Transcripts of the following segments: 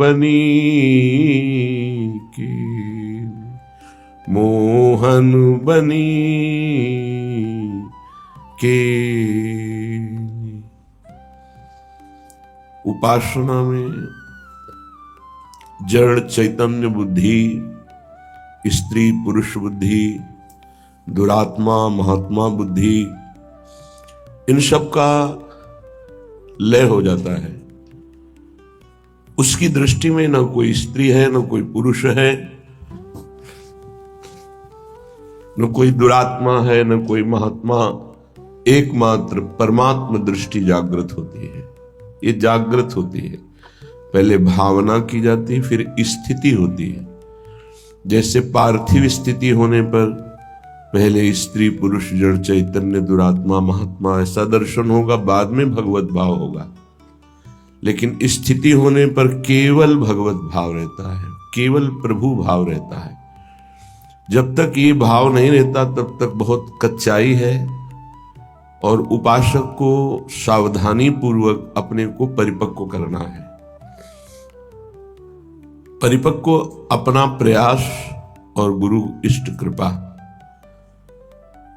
बनी के मोहन बनी के। उपासना में जड़ चैतन्य बुद्धि, स्त्री पुरुष बुद्धि, दुरात्मा महात्मा बुद्धि, इन सब का लय हो जाता है। उसकी दृष्टि में न कोई स्त्री है, न कोई पुरुष है, न कोई दुरात्मा है, न कोई महात्मा। एकमात्र परमात्मा दृष्टि जागृत होती है। ये जागृत होती है, पहले भावना की जाती है, फिर स्थिति होती है। जैसे पार्थिव स्थिति होने पर पहले स्त्री पुरुष जड़ चैतन्य दुरात्मा महात्मा ऐसा दर्शन होगा, बाद में भगवत भाव होगा। लेकिन स्थिति होने पर केवल भगवत भाव रहता है, केवल प्रभु भाव रहता है। जब तक ये भाव नहीं रहता तब तक बहुत कच्चाई है, और उपासक को सावधानी पूर्वक अपने को परिपक्व करना है। परिपक्व अपना प्रयास और गुरु इष्ट कृपा।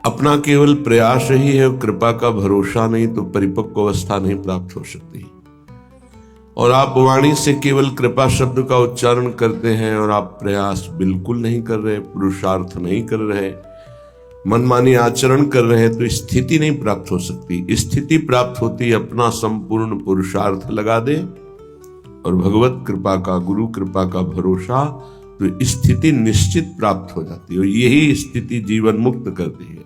अपना केवल प्रयास ही है, कृपा का भरोसा नहीं तो परिपक्व अवस्था नहीं प्राप्त हो सकती। और आप वाणी से केवल कृपा शब्द का उच्चारण करते हैं और आप प्रयास बिल्कुल नहीं कर रहे, पुरुषार्थ नहीं कर रहे, मनमानी आचरण कर रहे हैं, तो स्थिति नहीं प्राप्त हो सकती। स्थिति प्राप्त होती अपना संपूर्ण पुरुषार्थ लगा दे और भगवत कृपा का, गुरु कृपा का भरोसा, तो स्थिति निश्चित प्राप्त हो जाती है। और यही स्थिति जीवन मुक्त करती है।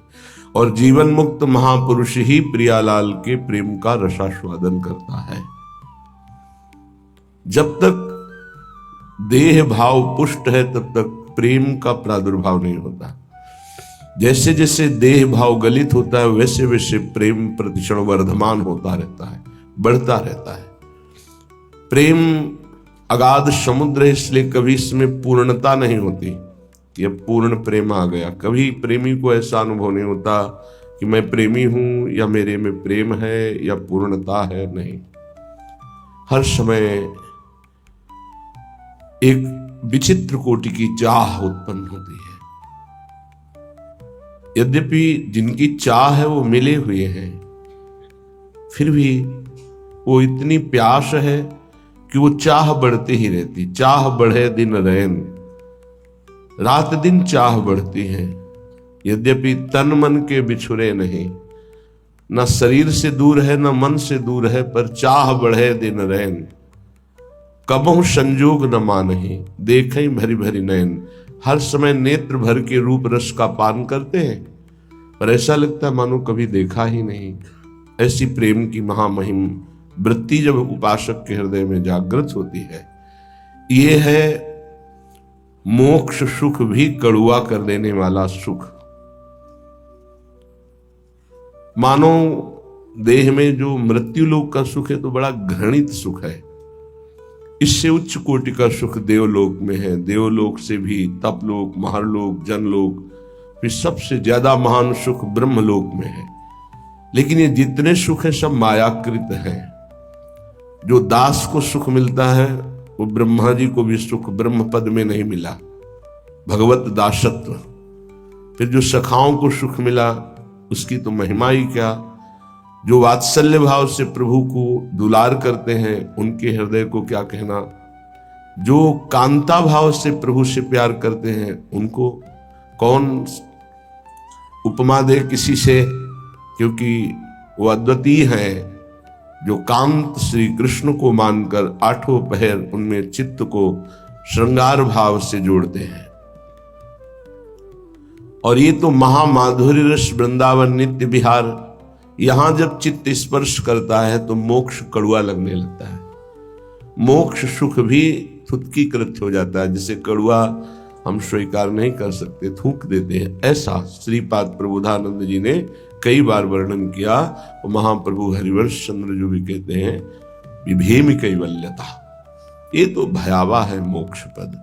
और जीवन मुक्त महापुरुष ही प्रियालाल के प्रेम का रसास्वादन करता है। जब तक देह भाव पुष्ट है तब तक प्रेम का प्रादुर्भाव नहीं होता। जैसे जैसे देह भाव गलित होता है वैसे वैसे प्रेम प्रतिक्षण वर्धमान होता रहता है, बढ़ता रहता है। प्रेम अगाध समुद्र है, इसलिए कभी इसमें पूर्णता नहीं होती कि अब पूर्ण प्रेम आ गया। कभी प्रेमी को ऐसा अनुभव नहीं होता कि मैं प्रेमी हूं या मेरे में प्रेम है या पूर्णता है, नहीं। हर समय एक विचित्र कोटि की चाह उत्पन्न होती है। यद्यपि जिनकी चाह है वो मिले हुए हैं, फिर भी वो इतनी प्यास है कि वो चाह बढ़ती ही रहती। चाह बढ़े दिन रैन, रात दिन चाह बढ़ती है। यद्यपि तन मन के बिछुरे नहीं, न शरीर से दूर है न मन से दूर है, पर चाह बढ़े दिन रैन। कबहु संजोग न मानहि, देखें भरी भरी नयन। हर समय नेत्र भर के रूप रस का पान करते हैं, पर ऐसा लगता है मानो कभी देखा ही नहीं। ऐसी प्रेम की महामहिम वृत्ति जब उपासक के हृदय में जागृत होती है, ये है मोक्ष सुख भी कड़ुआ कर देने वाला सुख। मानो देह में जो मृत्यु लोक का सुख है तो बड़ा घृणित सुख है। इससे उच्च कोटि का सुख देवलोक में है। देवलोक से भी तपलोक, महरलोक, जनलोक, फिर सबसे ज्यादा महान सुख ब्रह्मलोक में है। लेकिन ये जितने सुख है सब मायाकृत हैं। जो दास को सुख मिलता है वो ब्रह्मा जी को भी सुख ब्रह्म पद में नहीं मिला, भगवत दासत्व। फिर जो सखाओं को सुख मिला उसकी तो महिमा ही क्या। जो वात्सल्य भाव से प्रभु को दुलार करते हैं उनके हृदय को क्या कहना। जो कांता भाव से प्रभु से प्यार करते हैं उनको कौन उपमा दे किसी से, क्योंकि वो अद्वितीय हैं। जो कांत श्री कृष्ण को मानकर आठों पहर उनमें चित्त को श्रृंगार भाव से जोड़ते हैं। और ये तो महामाधुर्य रस वृंदावन नित्य विहार, यहां जब चित्त स्पर्श करता है तो मोक्ष कड़ुआ लगने लगता है। मोक्ष सुख भी थुत्कीकृत हो जाता है। जिसे कड़ुआ हम स्वीकार नहीं कर सकते, थूक देते हैं। ऐसा श्रीपाद प्रबोधानंद जी ने कई बार वर्णन किया। वो महाप्रभु हरिवंश चंद्र जो भी कहते हैं विभेम कैवल्यता, ये तो भयावह है मोक्ष पद,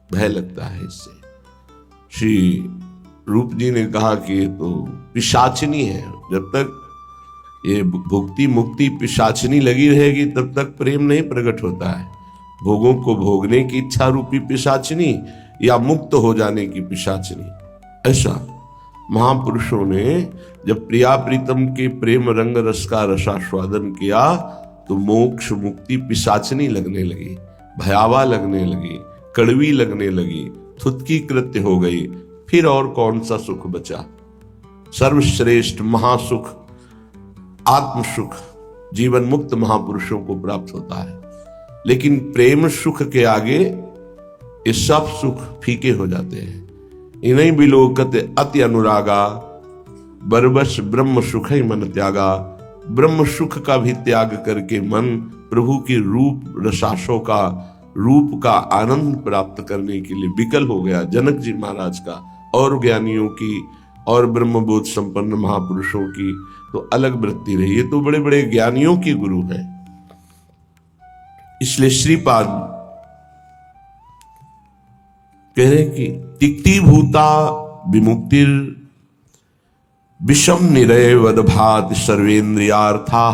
भय लगता है इससे। श्री रूप जी ने कहा कि ये तो पिशाचिनी है। जब तक ये भुक्ति मुक्ति पिशाचिनी लगी रहेगी तब तक प्रेम नहीं प्रकट होता है। भोगों को भोगने की इच्छा रूपी पिशाचिनी या मुक्त हो जाने की पिशाचिनी। ऐसा महापुरुषों ने जब प्रिया प्रीतम के प्रेम रंग रस का रसास्वादन किया तो मोक्ष मुक्ति पिशाचिनी लगने लगी, भयावह लगने लगी, कड़वी लगने लगी, थुतकी कृत्य हो गई। फिर और कौन सा सुख बचा? सर्वश्रेष्ठ महासुख आत्म सुख जीवन मुक्त महापुरुषों को प्राप्त होता है। लेकिन प्रेम सुख के आगे ये सब सुख फीके हो जाते हैं। इन्हीं बिलोकत अति अनुरागा, बरबस ब्रह्म सुख ही मन त्यागा। ब्रह्म सुख का भी त्याग करके मन प्रभु की रूप रसासों का, रूप का आनंद प्राप्त करने के लिए विकल हो गया। जनक जी महाराज का और ज्ञानियों की और ब्रह्मबोध संपन्न महापुरुषों की तो अलग वृत्ति रही है, तो बड़े बड़े ज्ञानियों की गुरु है। इसलिए श्रीपाद कह रहे कि तिक्ति भूता विमुक्तिर विषम निरय वदभात सर्वेन्द्रियार्था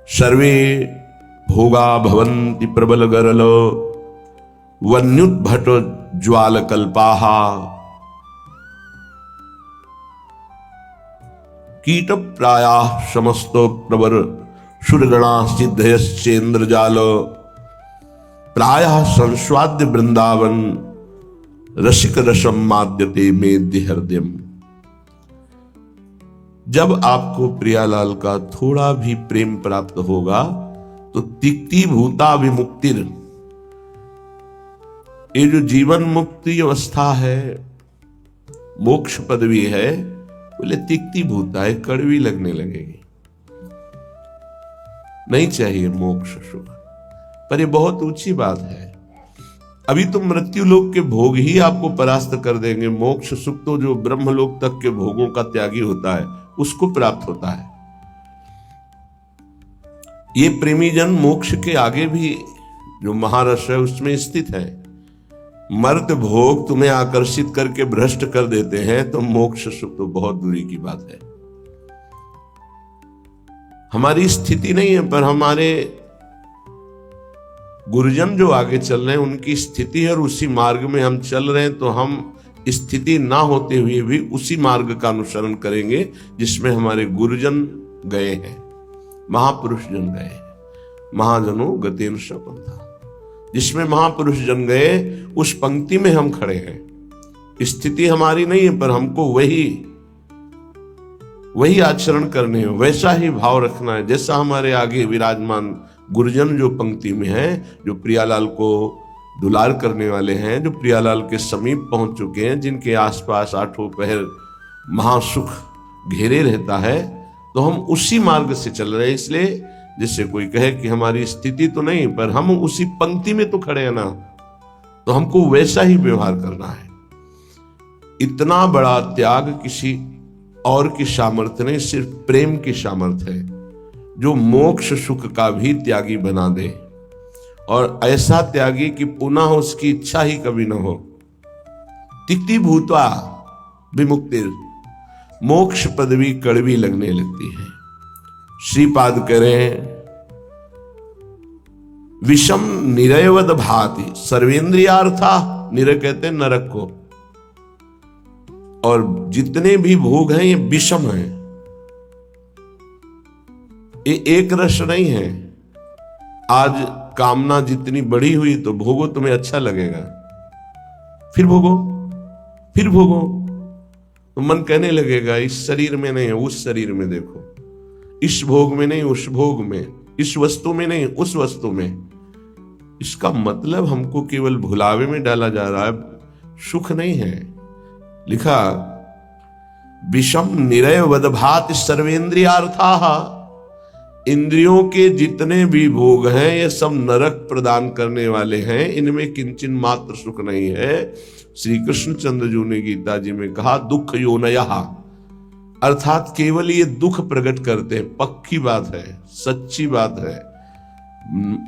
सर्वे भोगा भवन्ति प्रबल गरल वन्युद्भट ज्वाल कल्पाहा कीट प्रायाः समस्त प्रवर सुरगणा सिद्धयश्चेन्द्रजाल प्रायः संस्वाद्य वृंदावन रसिक रसम माद्यते मेद्य हृदयम। जब आपको प्रियालाल का थोड़ा भी प्रेम प्राप्त होगा तो तिक्ति भूता विमुक्तिर, ये जो जीवन मुक्ति अवस्था है, मोक्ष पदवी है, बोले तिक्ति भूता है, कड़वी लगने लगेगी। नहीं चाहिए मोक्ष सुख, पर ये बहुत ऊंची बात है। अभी तो मृत्यु लोक के भोग ही आपको परास्त कर देंगे। मोक्ष सुख तो जो ब्रह्मलोक तक के भोगों का त्यागी होता है उसको प्राप्त होता है। ये प्रेमी जन मोक्ष के आगे भी जो महारस है उसमें स्थित है। मर्त भोग तुम्हें आकर्षित करके भ्रष्ट कर देते हैं तो मोक्ष सुख तो बहुत दूरी की बात है। हमारी स्थिति नहीं है, पर हमारे गुरुजन जो आगे चल रहे हैं उनकी स्थिति है और उसी मार्ग में हम चल रहे हैं, तो हम स्थिति ना होते हुए भी उसी मार्ग का अनुसरण करेंगे जिसमें हमारे गुरुजन गए हैं, महापुरुष जन गए हैं। महाजनों गतेन सपंथा, जिसमें महापुरुष जन गए उस पंक्ति में हम खड़े हैं। स्थिति हमारी नहीं है, पर हमको वही आचरण करने हैं, वैसा ही भाव रखना है जैसा हमारे आगे विराजमान गुरुजन जो पंक्ति में हैं, जो प्रियालाल को दुलार करने वाले हैं, जो प्रियालाल के समीप पहुंच चुके हैं, जिनके आसपास आठों पहर महासुख घेरे रहता है, तो हम उसी मार्ग से चल रहे हैं। इसलिए जिससे कोई कहे कि हमारी स्थिति तो नहीं, पर हम उसी पंक्ति में तो खड़े हैं ना, तो हमको वैसा ही व्यवहार करना है। इतना बड़ा त्याग किसी और की सामर्थ्य नहीं, सिर्फ प्रेम की सामर्थ्य है जो मोक्ष सुख का भी त्यागी बना दे, और ऐसा त्यागी कि पुनः उसकी इच्छा ही कभी न हो। तिक्ति भूत्वा विमुक्तिर, मोक्ष पदवी कड़वी लगने लगती है। श्रीपाद कह रहे हैं विषम निरयवद भाति सर्वेन्द्रियार्था, निरय कहते हैं नरक को, और जितने भी भोग हैं ये विषम हैं, ये एक रस नहीं है। आज कामना जितनी बड़ी हुई तो भोगो, तुम्हें अच्छा लगेगा, फिर भोगो, फिर भोगो, तो मन कहने लगेगा इस शरीर में नहीं, उस शरीर में देखो, इस भोग में नहीं, उस भोग में, इस वस्तु में नहीं, उस वस्तु में। इसका मतलब हमको केवल भुलावे में डाला जा रहा है, सुख नहीं है। लिखा विषम निरय वदभात सर्वेन्द्रियार्था, इंद्रियों के जितने भी भोग हैं ये सब नरक प्रदान करने वाले हैं, इनमें किंचन मात्र सुख नहीं है। श्री कृष्ण चंद्र जी ने गीता जी में कहा दुख योनयः, अर्थात केवल ये दुख प्रकट करते हैं। पक्की बात है, सच्ची बात है।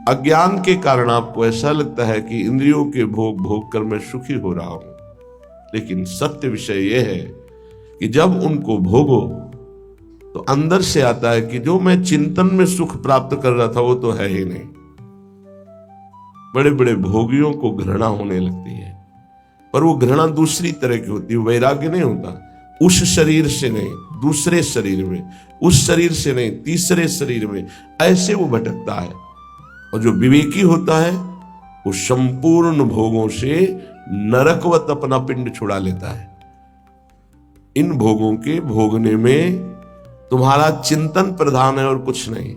अज्ञान के कारण आपको ऐसा लगता है कि इंद्रियों के भोग भोग कर मैं सुखी हो रहा हूं, लेकिन सत्य विषय यह है कि जब उनको भोगो तो अंदर से आता है कि जो मैं चिंतन में सुख प्राप्त कर रहा था वो तो है ही नहीं। बड़े बड़े भोगियों को घृणा होने लगती है, पर वो घृणा दूसरी तरह की होती है, वैराग्य नहीं होता। उस शरीर से नहीं, दूसरे शरीर में, उस शरीर से नहीं, तीसरे शरीर में, ऐसे वो भटकता है। और जो विवेकी होता है वो संपूर्ण भोगों से नरकवत अपना पिंड छुड़ा लेता है। इन भोगों के भोगने में तुम्हारा चिंतन प्रधान है और कुछ नहीं।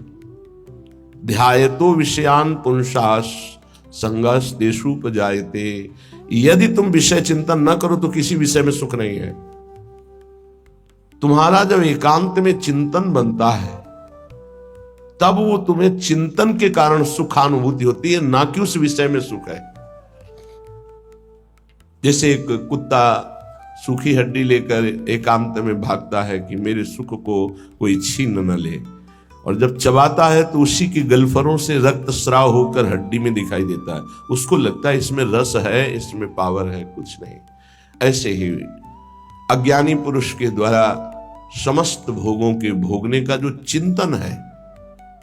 ध्यायतो विषयान पुंसास संगस तेषुपजायते। यदि तुम विषय चिंतन न करो तो किसी विषय में सुख नहीं है। तुम्हारा जब एकांत में चिंतन बनता है तब वो तुम्हें चिंतन के कारण सुखानुभूति होती है, ना कि उस विषय में सुख है। जैसे एक कुत्ता सूखी हड्डी लेकर एकांत में भागता है कि मेरे सुख को कोई छीन न ले, और जब चबाता है तो उसी की गलफरों से रक्त स्राव होकर हड्डी में दिखाई देता है। उसको लगता है इसमें रस है, इसमें पावर है, कुछ नहीं। ऐसे ही अज्ञानी पुरुष के द्वारा समस्त भोगों के भोगने का जो चिंतन है,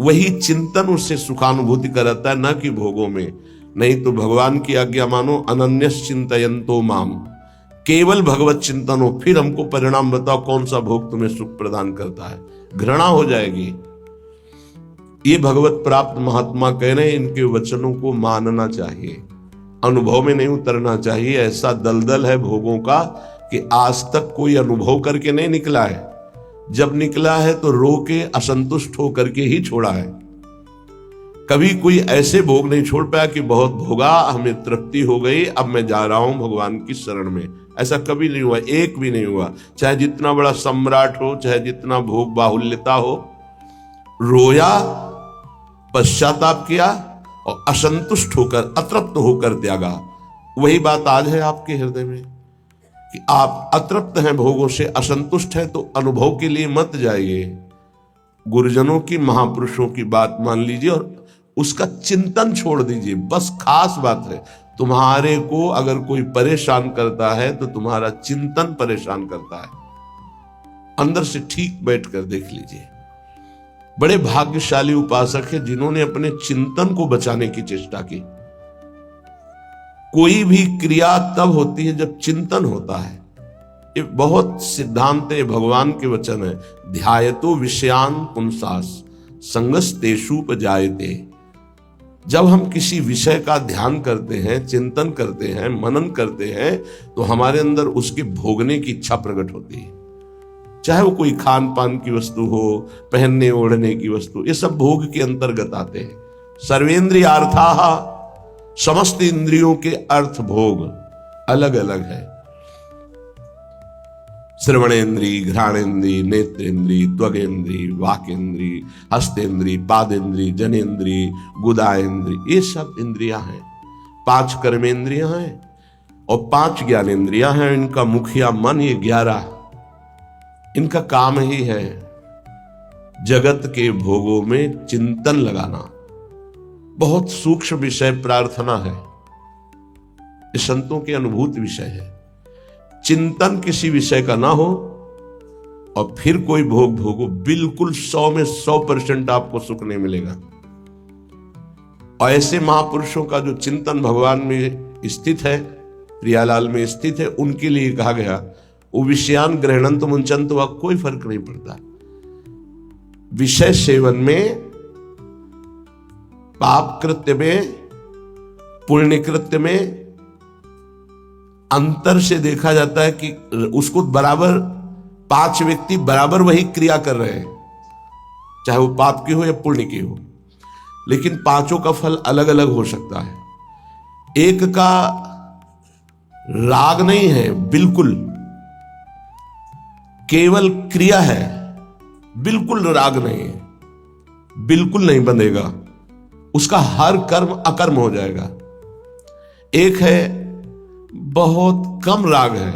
वही चिंतन उससे सुखानुभूति कराता है, न कि भोगों में। नहीं तो भगवान की आज्ञा मानो, अनन्यस चिंतयन्तो माम, केवल भगवत चिंतन हो, फिर हमको परिणाम बताओ कौन सा भोग तुम्हें सुख प्रदान करता है। घृणा हो जाएगी। ये भगवत प्राप्त महात्मा कह रहे हैं, इनके वचनों को मानना चाहिए, अनुभव में नहीं उतरना चाहिए। ऐसा दलदल है भोगों का कि आज तक कोई अनुभव करके नहीं निकला है। जब निकला है तो रो के असंतुष्ट होकर के ही छोड़ा है। कभी कोई ऐसे भोग नहीं छोड़ पाया कि बहुत भोगा, हमें तृप्ति हो गई, अब मैं जा रहा हूं भगवान की शरण में। ऐसा कभी नहीं हुआ, एक भी नहीं हुआ। चाहे जितना बड़ा सम्राट हो, चाहे जितना भोग बाहुल्यता हो, रोया, पश्चाताप किया और असंतुष्ट होकर, अतृप्त होकर त्यागा। वही बात आज है आपके हृदय में कि आप अतृप्त हैं, भोगों से असंतुष्ट हैं, तो अनुभव के लिए मत जाइए। गुरुजनों की, महापुरुषों की बात मान लीजिए और उसका चिंतन छोड़ दीजिए। बस खास बात है, तुम्हारे को अगर कोई परेशान करता है तो तुम्हारा चिंतन परेशान करता है। अंदर से ठीक बैठकर देख लीजिए। बड़े भाग्यशाली उपासक है जिन्होंने अपने चिंतन को बचाने की चेष्टा की। कोई भी क्रिया तब होती है जब चिंतन होता है। ये बहुत सिद्धांत है, भगवान के वचन है। ध्यायतो विषयान पुंसास संगस तेषुपजायते। जब हम किसी विषय का ध्यान करते हैं, चिंतन करते हैं, मनन करते हैं, तो हमारे अंदर उसके भोगने की इच्छा प्रकट होती है। चाहे वो कोई खान पान की वस्तु हो, पहनने ओढ़ने की वस्तु, ये सब भोग के अंतर्गत आते हैं। सर्वेन्द्रियार्थाः, समस्त इंद्रियों के अर्थ भोग अलग अलग है। श्रवणेन्द्री, घ्राणेन्द्री, नेत्रेन्द्री, त्वगेन्द्री, वाकेन्द्री, हस्तेन्द्री, पादेन्द्री, जनेन्द्री, गुदाएन्द्री, ये सब इंद्रियां हैं। 5 कर्मेंद्रियां हैं और 5 ज्ञानेन्द्रियां हैं। इनका मुखिया मन, ये 11, इनका काम ही है जगत के भोगों में चिंतन लगाना। बहुत सूक्ष्म विषय प्रार्थना है, ये संतों के अनुभूत विषय है। चिंतन किसी विषय का ना हो और फिर कोई भोग भोगो, बिल्कुल 100 में 100% आपको सुख नहीं मिलेगा। और ऐसे महापुरुषों का जो चिंतन भगवान में स्थित है, प्रियालाल में स्थित है, उनके लिए कहा गया वो विषयान ग्रहणंत मुंचंत, वह कोई फर्क नहीं पड़ता। विषय सेवन में, पाप कृत्य में, पुण्य कृत्य में अंतर से देखा जाता है कि उसको बराबर 5 व्यक्ति बराबर वही क्रिया कर रहे हैं, चाहे वो पाप की हो या पुण्य की हो, लेकिन पांचों का फल अलग अलग हो सकता है। एक का राग नहीं है, बिल्कुल केवल क्रिया है, बिल्कुल राग नहीं है, बिल्कुल नहीं बंधेगा, उसका हर कर्म अकर्म हो जाएगा। एक है बहुत कम राग है,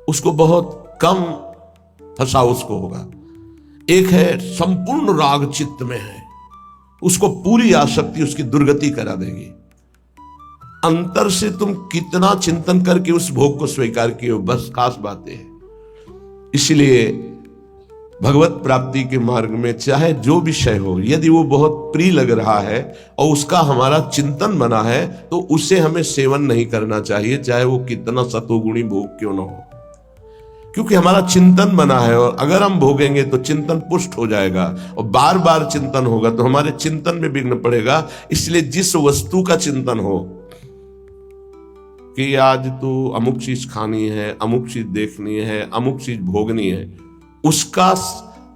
उसको बहुत कम फंसा उसको होगा। एक है संपूर्ण राग चित्त में है, उसको पूरी आसक्ति उसकी दुर्गति करा देगी। अंतर से तुम कितना चिंतन करके उस भोग को स्वीकार किए हो, बस खास बातें हैं। इसलिए भगवत प्राप्ति के मार्ग में चाहे जो विषय हो, यदि वो बहुत प्रिय लग रहा है और उसका हमारा चिंतन बना है तो उसे हमें सेवन नहीं करना चाहिए, चाहे वो कितना सतोगुणी भोग क्यों ना हो, क्योंकि हमारा चिंतन बना है। और अगर हम भोगेंगे तो चिंतन पुष्ट हो जाएगा और बार बार चिंतन होगा तो हमारे चिंतन में विघ्न पड़ेगा। इसलिए जिस वस्तु का चिंतन हो कि आज तो अमुक चीज खानी है, अमुक चीज देखनी है, अमुक चीज भोगनी है, उसका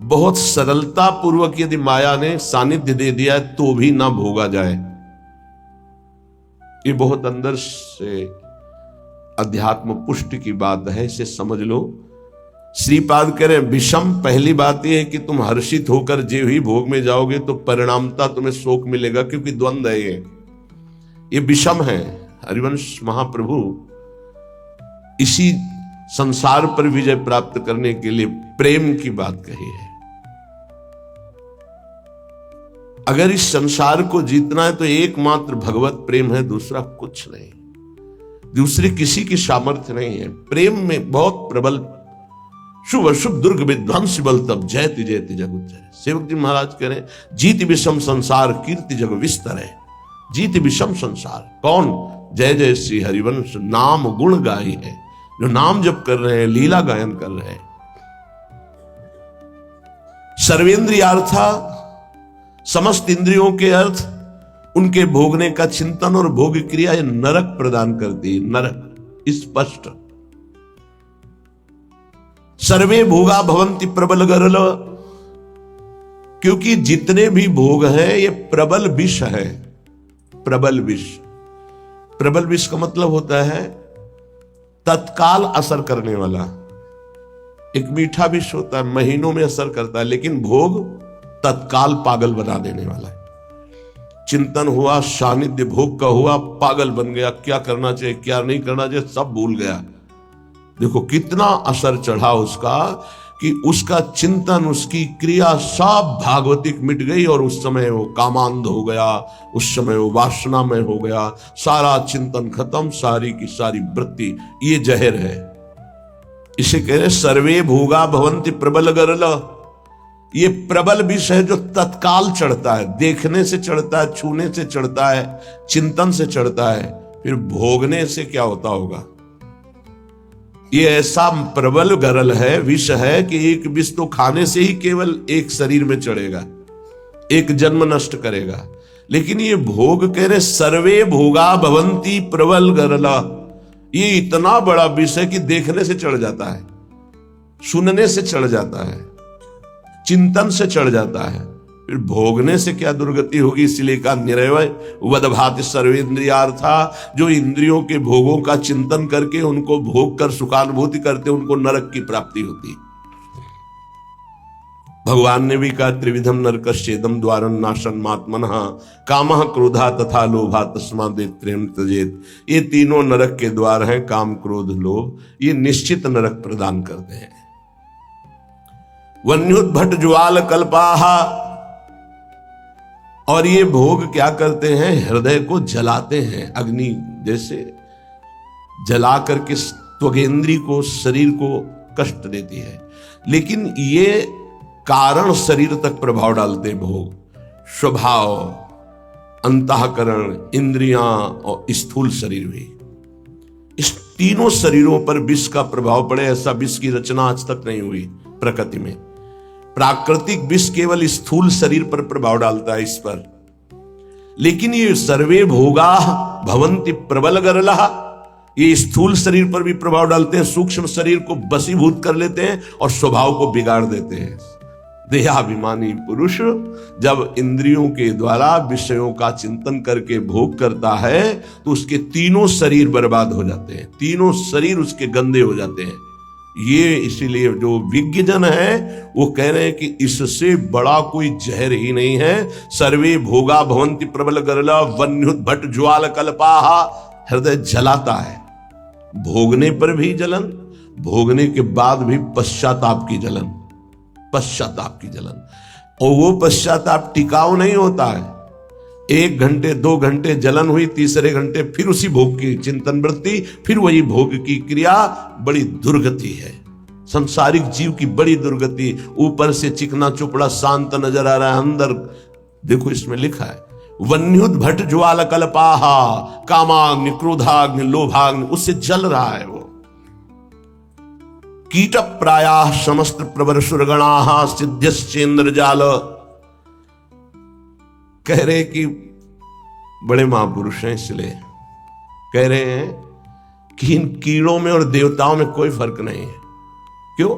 बहुत सरलता पूर्वक यदि माया ने सानिध्य दे दिया तो भी ना भोगा जाए। ये बहुत अंदर से अध्यात्म पुष्टि की बात है, इसे समझ लो। श्रीपाद कह रहे विषम, पहली बात यह है कि तुम हर्षित होकर जे ही भोग में जाओगे तो परिणामता तुम्हें शोक मिलेगा, क्योंकि द्वंद्व है ये विषम है। हरिवंश महाप्रभु इसी संसार पर विजय प्राप्त करने के लिए प्रेम की बात कही है। अगर इस संसार को जीतना है तो एकमात्र भगवत प्रेम है, दूसरा कुछ नहीं, दूसरी किसी की सामर्थ्य नहीं है। प्रेम में बहुत प्रबल शुभ अशुभ दुर्ग विध्वंस बल तब जयति जयति जग उच्चरे। सेवक जी महाराज कह रहे जीत विषम संसार कीर्ति जग विस्तर है। जीत विषम संसार कौन? जय जय श्री हरिवंश नाम गुण गाई है, जो नाम जप कर रहे हैं, लीला गायन कर रहे हैं। सर्वेंद्रियार्था, समस्त इंद्रियों के अर्थ, उनके भोगने का चिंतन और भोग क्रिया ये नरक प्रदान करती है, नरक स्पष्ट। सर्वे भोगा भवंति प्रबल गरल, क्योंकि जितने भी भोग हैं ये प्रबल विष है। प्रबल विष, प्रबल विष का मतलब होता है तत्काल असर करने वाला। एक मीठा विष होता है, महीनों में असर करता है, लेकिन भोग तत्काल पागल बना देने वाला है। चिंतन हुआ, सानिध्य भोग का हुआ, पागल बन गया, क्या करना चाहिए क्या नहीं करना चाहिए सब भूल गया। देखो कितना असर चढ़ा उसका, कि उसका चिंतन, उसकी क्रिया सब भागवतिक मिट गई और उस समय वो कामांध हो गया, उस समय वो वासना में हो गया, सारा चिंतन खत्म, सारी की सारी वृत्ति। ये जहर है, इसे कह रहे सर्वे भोगा भवंति प्रबल गरल। ये प्रबल विष है जो तत्काल चढ़ता है, देखने से चढ़ता है, छूने से चढ़ता है, चिंतन से चढ़ता है, फिर भोगने से क्या होता होगा। ये ऐसा प्रबल गरल है, विष है कि एक विष तो खाने से ही केवल एक शरीर में चढ़ेगा, एक जन्म नष्ट करेगा। लेकिन ये भोग कह रहे सर्वे भोगा भवंती प्रबल गरला, ये इतना बड़ा विष है कि देखने से चढ़ जाता है, सुनने से चढ़ जाता है, चिंतन से चढ़ जाता है, फिर भोगने से क्या दुर्गति होगी। इसलिए का निरवय वदभाति सर्वेंद्रियार्था, जो इंद्रियों के भोगों का चिंतन करके उनको भोग कर सुखानुभूति करते उनको नरक की प्राप्ति होती। भगवान ने भी कहा त्रिविधम नरकश्चेदम द्वारं नाशं मात्मनः कामः क्रोधा तथा लोभा तस्मादेव प्रेम त्यजेत। ये तीनों नरक के द्वार हैं, काम क्रोध लोभ, ये निश्चित नरक प्रदान करते हैं। वन्युद्भट ज्वाल कल्पाहा, और ये भोग क्या करते हैं, हृदय को जलाते हैं, अग्नि जैसे जला करके त्वगेंद्री को, शरीर को कष्ट देती है। लेकिन ये कारण शरीर तक प्रभाव डालते हैं भोग, स्वभाव, अंतःकरण, इंद्रियां और स्थूल शरीर भी। इस तीनों शरीरों पर विष का प्रभाव पड़े, ऐसा विष की रचना आज तक नहीं हुई प्रकृति में। प्राकृतिक विष केवल स्थूल शरीर पर प्रभाव डालता है, इस पर। लेकिन ये सर्वे भोगा भवंति प्रबल गरला, ये स्थूल शरीर पर भी प्रभाव डालते हैं, सूक्ष्म शरीर को बसीभूत कर लेते हैं और स्वभाव को बिगाड़ देते हैं। देहाभिमानी पुरुष जब इंद्रियों के द्वारा विषयों का चिंतन करके भोग करता है तो उसके तीनों शरीर बर्बाद हो जाते हैं, तीनों शरीर उसके गंदे हो जाते हैं। ये इसीलिए जो विज्ञजन है वो कह रहे हैं कि इससे बड़ा कोई जहर ही नहीं है। सर्वे भोगा भवंति प्रबल गरला वन्युद्भट ज्वाल कल्पाहा, हृदय जलाता है, भोगने पर भी जलन, भोगने के बाद भी पश्चाताप की जलन, पश्चाताप की जलन। और वो पश्चाताप टिकाऊ नहीं होता है, 1 घंटे 2 घंटे जलन हुई, तीसरे घंटे फिर उसी भोग की चिंतन वृत्ति, फिर वही भोग की क्रिया, बड़ी दुर्गति है। संसारिक जीव की बड़ी दुर्गति। ऊपर से चिकना चुपड़ा शांत नजर आ रहा है, अंदर देखो इसमें लिखा है वन्युद्भट ज्वाल कल्पाहा कामाग्नि क्रोधाग्नि लोभाग्नि, उससे जल रहा है वो। कीट प्रायाः समस्त प्रवर सुरगणाः सिद्ध्यश्चेन्द्र जाल। कह रहे कि बड़े महापुरुष हैं, इसलिए कह रहे हैं कि इन कीड़ों में और देवताओं में कोई फर्क नहीं है। क्यों?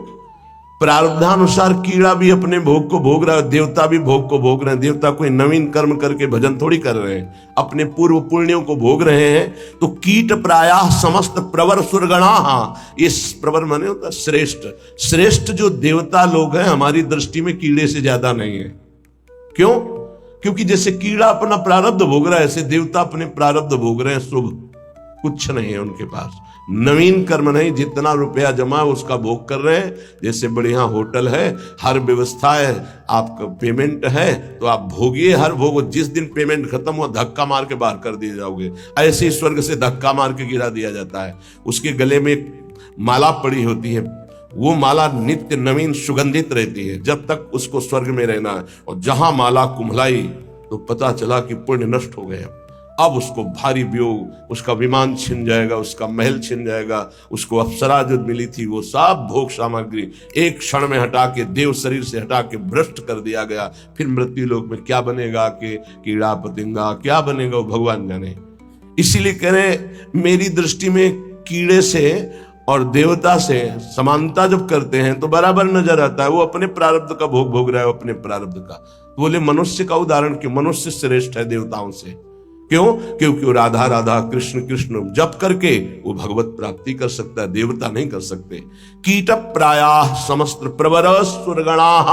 प्रारब्धानुसार कीड़ा भी अपने भोग को भोग रहा है, देवता भी भोग को भोग रहे हैं। देवता कोई नवीन कर्म करके भजन थोड़ी कर रहे हैं, अपने पूर्व पुण्यों को भोग रहे हैं। तो कीट प्रायः समस्त प्रवर सुरगणाः, इस प्रवर माने होता श्रेष्ठ। श्रेष्ठ जो देवता लोग हैं हमारी दृष्टि में कीड़े से ज्यादा नहीं है। क्यों? क्योंकि जैसे कीड़ा अपना प्रारब्ध भोग रहा है, ऐसे देवता अपने प्रारब्ध भोग रहे हैं। शुभ कुछ नहीं है उनके पास, नवीन कर्म नहीं, जितना रुपया जमा उसका भोग कर रहे हैं। जैसे बढ़िया होटल है, हर व्यवस्था है, आपका पेमेंट है तो आप भोगिए, हर भोग। जिस दिन पेमेंट खत्म हुआ धक्का मार के बाहर कर दिए जाओगे। ऐसे ही स्वर्ग से धक्का मार के गिरा दिया जाता है। उसके गले में एक माला पड़ी होती है, वो माला नित्य नवीन सुगंधित रहती है जब तक उसको स्वर्ग में रहना है। और जहां माला कुम्हलाई तो पता चला कि पुण्य नष्ट हो गया। अब उसको भारी वियोग, उसका विमान छिन जाएगा, उसका महल छिन जाएगा, उसको अप्सरा जो मिली थी वो सब भोग सामग्री एक क्षण में हटा के, देव शरीर से हटा के भ्रष्ट कर दिया गया। फिर मृत्यु लोक में क्या बनेगा कि कीड़ा पतिंगा क्या बनेगा वो भगवान जाने। इसीलिए कह रहे मेरी दृष्टि में कीड़े से और देवता से समानता जब करते हैं तो बराबर नजर आता है। वो अपने प्रारब्ध का भोग भोग रहा है, अपने प्रारब्ध का। तो बोले मनुष्य का उदाहरण क्यों? मनुष्य श्रेष्ठ है देवताओं से। क्यों? क्योंकि वो राधा राधा कृष्ण कृष्ण जप करके वो भगवत प्राप्ति कर सकता है, देवता नहीं कर सकते। कीट प्रायाः समस्त प्रवर सुरगणाः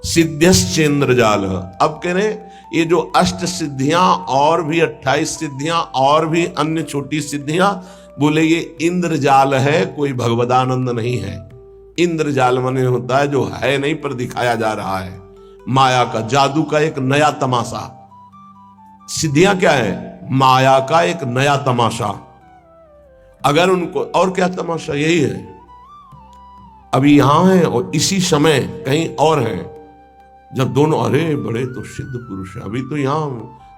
सिद्ध्यश्चेन्द्र जाल। अब कह रहे ये जो अष्ट सिद्धियां और भी 28 सिद्धियां और भी अन्य छोटी सिद्धियां, बोले ये इंद्रजाल है, कोई भगवदानंद नहीं है। इंद्रजाल माने होता है जो है नहीं पर दिखाया जा रहा है, माया का, जादू का एक नया तमाशा। सिद्धियां क्या है? माया का एक नया तमाशा। अगर उनको और क्या तमाशा, यही है अभी यहां है और इसी समय कहीं और है। जब दोनों अरे बड़े तो सिद्ध पुरुष है, अभी तो यहां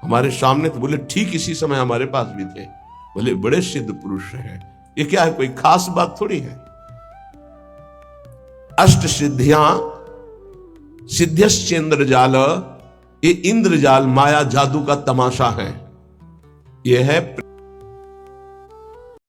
हमारे सामने, तो बोले ठीक इसी समय हमारे पास भी थे, बोले बड़े सिद्ध पुरुष हैं। ये क्या है? कोई खास बात थोड़ी है। अष्ट सिद्धियां, सिद्ध्यश्चेन्द्र जाल, ये इंद्रजाल माया जादू का तमाशा है। यह है